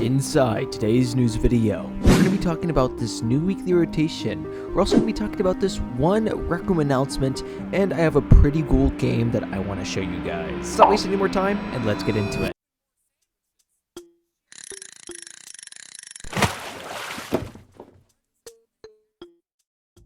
Inside today's news video, we're going to be talking about this new weekly rotation. We're also going to be talking about this one Rec Room announcement, and I have a pretty cool game that I want to show you guys. Let's not waste any more time, and let's get into it.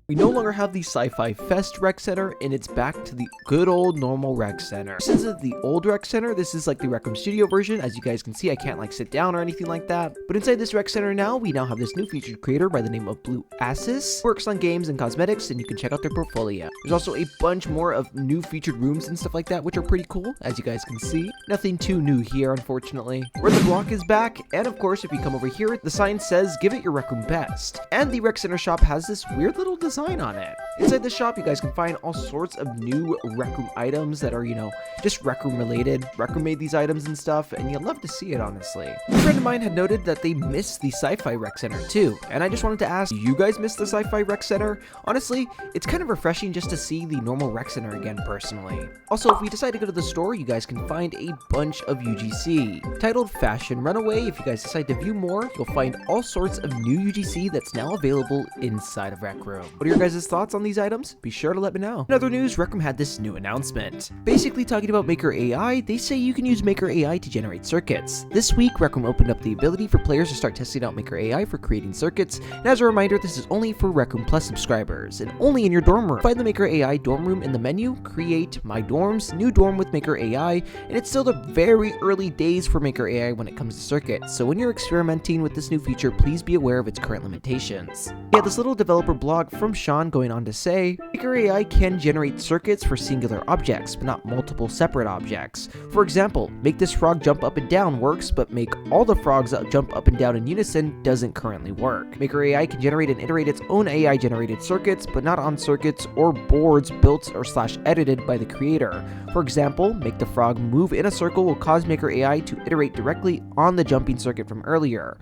We no longer have the Sci-Fi Fest Rec Center, and it's back to the good old normal Rec Center. This isn't the old Rec Center, this is like the Rec Room Studio version. As you guys can see, I can't like sit down or anything like that. But inside this Rec Center now, we now have this new featured creator by the name of Blue Assis. Works on games and cosmetics, and you can check out their portfolio. There's also a bunch more of new featured rooms and stuff like that, which are pretty cool, as you guys can see. Nothing too new here, unfortunately. Where the block is back, and of course, if you come over here, the sign says, give it your Rec Room best. And the Rec Center shop has this weird little design on it. Inside the shop, you guys can find all sorts of new Rec Room items that are, just Rec Room related. Rec Room made these items and stuff, and you'll love to see it, honestly. A friend of mine had noted that they missed the Sci-Fi Rec Center too, and I just wanted to ask, do you guys miss the Sci-Fi Rec Center? Honestly, it's kind of refreshing just to see the normal Rec Center again, personally. Also, if we decide to go to the store, you guys can find a bunch of UGC. Titled Fashion Runaway, if you guys decide to view more, you'll find all sorts of new UGC that's now available inside of Rec Room. What are your guys' thoughts on these items? Be sure to let me know. In other news, Rec Room had this new announcement. Basically talking about Maker AI, they say you can use Maker AI to generate circuits. This week, Rec Room opened up the ability for players to start testing out Maker AI for creating circuits, and as a reminder, this is only for Rec Room Plus subscribers, and only in your dorm room. Find the Maker AI dorm room in the menu, create My Dorms, New Dorm with Maker AI, and it's still the very early days for Maker AI when it comes to circuits, so when you're experimenting with this new feature, please be aware of its current limitations. Yeah, this little developer blog from Sean going on to say, Maker AI can generate circuits for singular objects, but not multiple separate objects. For example, make this frog jump up and down works, but make all the frogs jump up and down in unison doesn't currently work. Maker AI can generate and iterate its own AI generated circuits, but not on circuits or boards built or / edited by the creator. For example, make the frog move in a circle will cause Maker AI to iterate directly on the jumping circuit from earlier,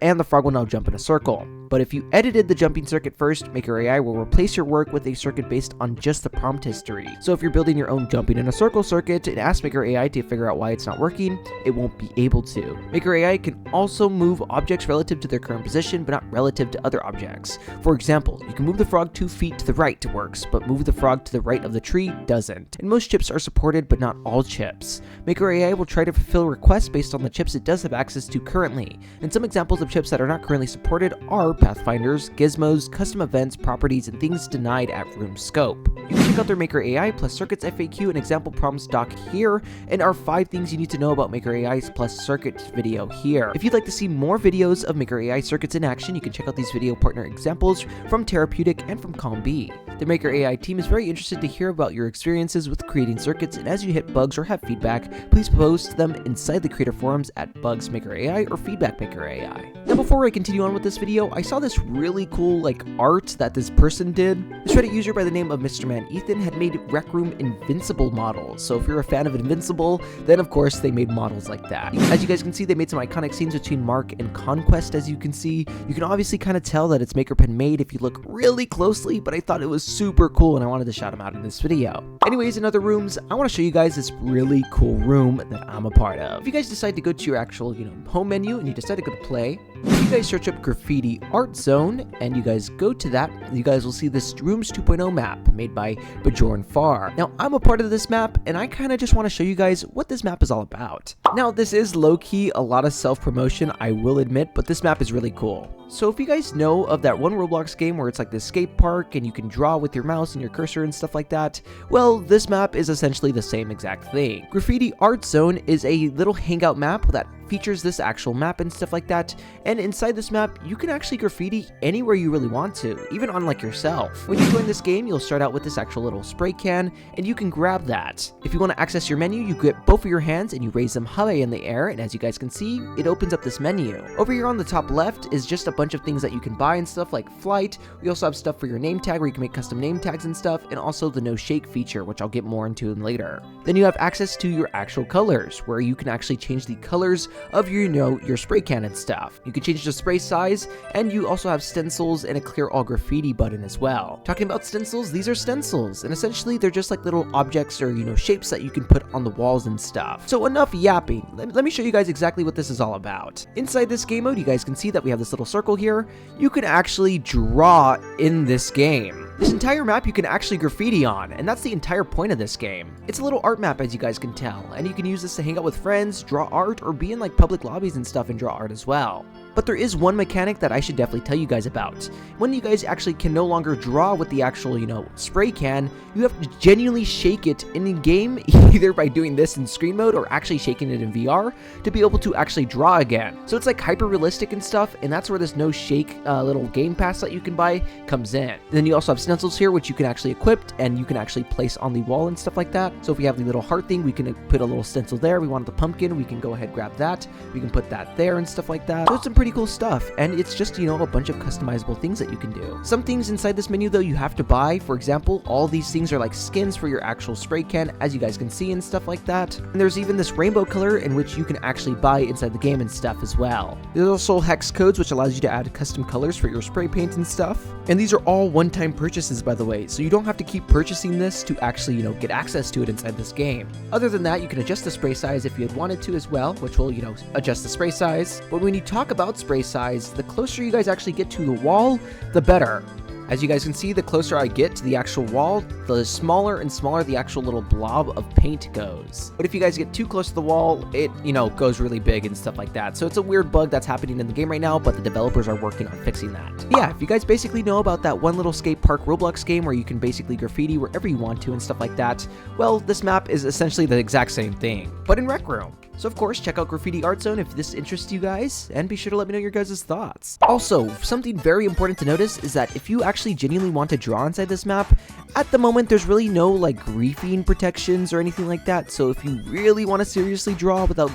and the frog will now jump in a circle. But if you edited the jumping circuit first, Maker AI will replace your work with a circuit based on just the prompt history. So if you're building your own jumping in a circle circuit and ask Maker AI to figure out why it's not working, it won't be able to. Maker AI can also move objects relative to their current position, but not relative to other objects. For example, you can move the frog 2 feet to the right, works, but move the frog to the right of the tree doesn't. And most chips are supported, but not all chips. Maker AI will try to fulfill requests based on the chips it does have access to currently. And some examples of chips that are not currently supported are pathfinders, gizmos, custom events, properties, and things denied at room scope. You can check out their Maker AI plus circuits FAQ and example problems doc here, and our 5 things you need to know about Maker AI plus circuits video here. If you'd like to see more videos of Maker AI circuits in action, you can check out these video partner examples from Therapeutic and from Calm B. The Maker AI team is very interested to hear about your experiences with creating circuits, and as you hit bugs or have feedback, please post them inside the creator forums at Bugs Maker AI or Feedback Maker AI. Now before I continue on with this video, I saw this really cool art that this person did. This Reddit user by the name of Mr. Man Ethan had made Rec Room Invincible models. So if you're a fan of Invincible, then of course they made models like that. As you guys can see, they made some iconic scenes between Mark and Conquest. As you can see, you can obviously kind of tell that it's Maker Pen made if you look really closely, but I thought it was super cool and I wanted to shout them out in this video. Anyways, in other rooms, I want to show you guys this really cool room that I'm a part of. If you guys decide to go to your actual, home menu and you decide to go to play, if you guys search up Graffiti Art Zone and you guys go to that, you guys will see this Rooms 2.0 map made by Bjorn Farr. Now, I'm a part of this map and I kind of just want to show you guys what this map is all about. Now, this is low-key a lot of self-promotion, I will admit, but this map is really cool. So if you guys know of that one Roblox game where it's like this skate park and you can draw with your mouse and your cursor and stuff like that, well, this map is essentially the same exact thing. Graffiti Art Zone is a little hangout map that features this actual map and stuff like that, and inside this map you can actually graffiti anywhere you really want to, even on yourself. When you join this game, you'll start out with this actual little spray can and you can grab that. If you want to access your menu, you get both of your hands and you raise them high in the air, and as you guys can see, it opens up this menu. Over here on the top left is just a bunch of things that you can buy and stuff like flight. We also have stuff for your name tag where you can make custom name tags and stuff, and also the no shake feature, which I'll get more into later. Then you have access to your actual colors where you can actually change the colors of your spray can and stuff. You can change the spray size, and you also have stencils and a clear all graffiti button as well. Talking about stencils, these are stencils, and essentially they're just like little objects or shapes that you can put on the walls and stuff. So enough yapping. Let me show you guys exactly what this is all about. Inside this game mode, you guys can see that we have this little circle here. You can actually draw in this game. This entire map you can actually graffiti on, and that's the entire point of this game. It's a little art map, as you guys can tell, and you can use this to hang out with friends, draw art, or be in like public lobbies and stuff and draw art as well. But there is one mechanic that I should definitely tell you guys about. When you guys actually can no longer draw with the actual, spray can, you have to genuinely shake it in game, either by doing this in screen mode or actually shaking it in VR to be able to actually draw again. So it's like hyper realistic and stuff, and that's where this no shake little game pass that you can buy comes in. And then you also have stencils here, which you can actually equip and you can actually place on the wall and stuff like that. So if we have the little heart thing, we can put a little stencil there. We want the pumpkin, we can go ahead grab that. We can put that there and stuff like that. So it's some pretty cool stuff, and it's just a bunch of customizable things that you can do. Some things inside this menu though you have to buy. For example, all these things are like skins for your actual spray can, as you guys can see and stuff like that. And there's even this rainbow color in which you can actually buy inside the game and stuff as well. There's also hex codes, which allows you to add custom colors for your spray paint and stuff. And these are all one-time purchases, by the way, so you don't have to keep purchasing this to actually get access to it inside this game. Other than that, you can adjust the spray size if you had wanted to as well, which will adjust the spray size. But when you talk about spray size, the closer you guys actually get to the wall, the better. As you guys can see, the closer I get to the actual wall, the smaller and smaller the actual little blob of paint goes. But if you guys get too close to the wall, it, goes really big and stuff like that. So it's a weird bug that's happening in the game right now, but the developers are working on fixing that. Yeah, if you guys basically know about that one little skate park Roblox game where you can basically graffiti wherever you want to and stuff like that, well, this map is essentially the exact same thing, but in Rec Room. So of course, check out Graffiti Art Zone if this interests you guys, and be sure to let me know your guys' thoughts. Also, something very important to notice is that if you actually genuinely want to draw inside this map, at the moment there's really no like griefing protections or anything like that. So if you really want to seriously draw without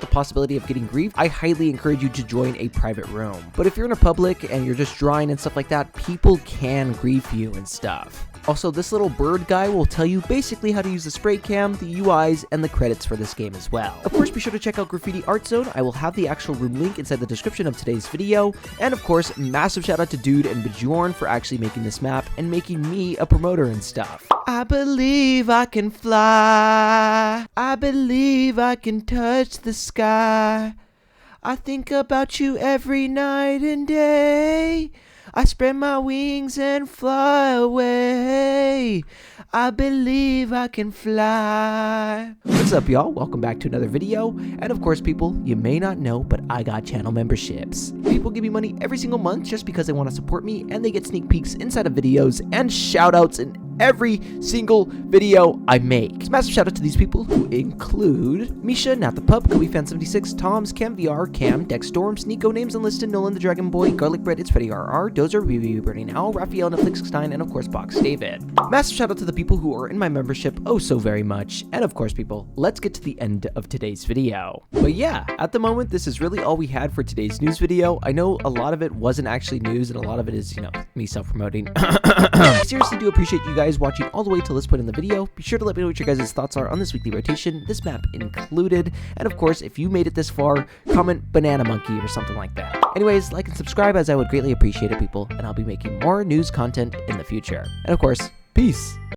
the possibility of getting griefed, I highly encourage you to join a private room. But if you're in a public and you're just drawing and stuff like that, people can grief you and stuff. Also, this little bird guy will tell you basically how to use the spray cam, the UIs, and the credits for this game as well. Of course, be sure to check out Graffiti Art Zone. I will have the actual room link inside the description of today's video. And of course, massive shout out to Dude and Bjorn for actually making this map and making me a promoter and stuff. I believe I can fly. I believe I can touch the sky. I think about you every night and day. I spread my wings and fly away. I believe I can fly. What's up, y'all? Welcome back to another video. And of course, people, you may not know, but I got channel memberships. People give me money every single month just because they want to support me, and they get sneak peeks inside of videos and shout outs in every single video I make. So massive shout out to these people, who include Misha, Not the Pup, KobeFan76, Toms, Cam VR, Cam, Dex Storms, Nico Names Unlisted, Nolan the Dragon Boy, Garlic Bread, It's Freddy RR, Dozer, BABEY, Burning Owl, Raphael, Netflix9, and of course Box David. Massive shout out to the people who are in my membership oh so very much. And of course, people, let's get to the end of today's video. But yeah, at the moment, this is really all we had for today's news video. I know a lot of it wasn't actually news, and a lot of it is, me self-promoting. I seriously do appreciate you guys watching all the way till this point in the video. Be sure to let me know what your guys' thoughts are on this weekly rotation, this map included. And of course, if you made it this far, comment banana monkey or something like that. Anyways, like and subscribe, as I would greatly appreciate it, people, and I'll be making more news content in the future. And of course, peace.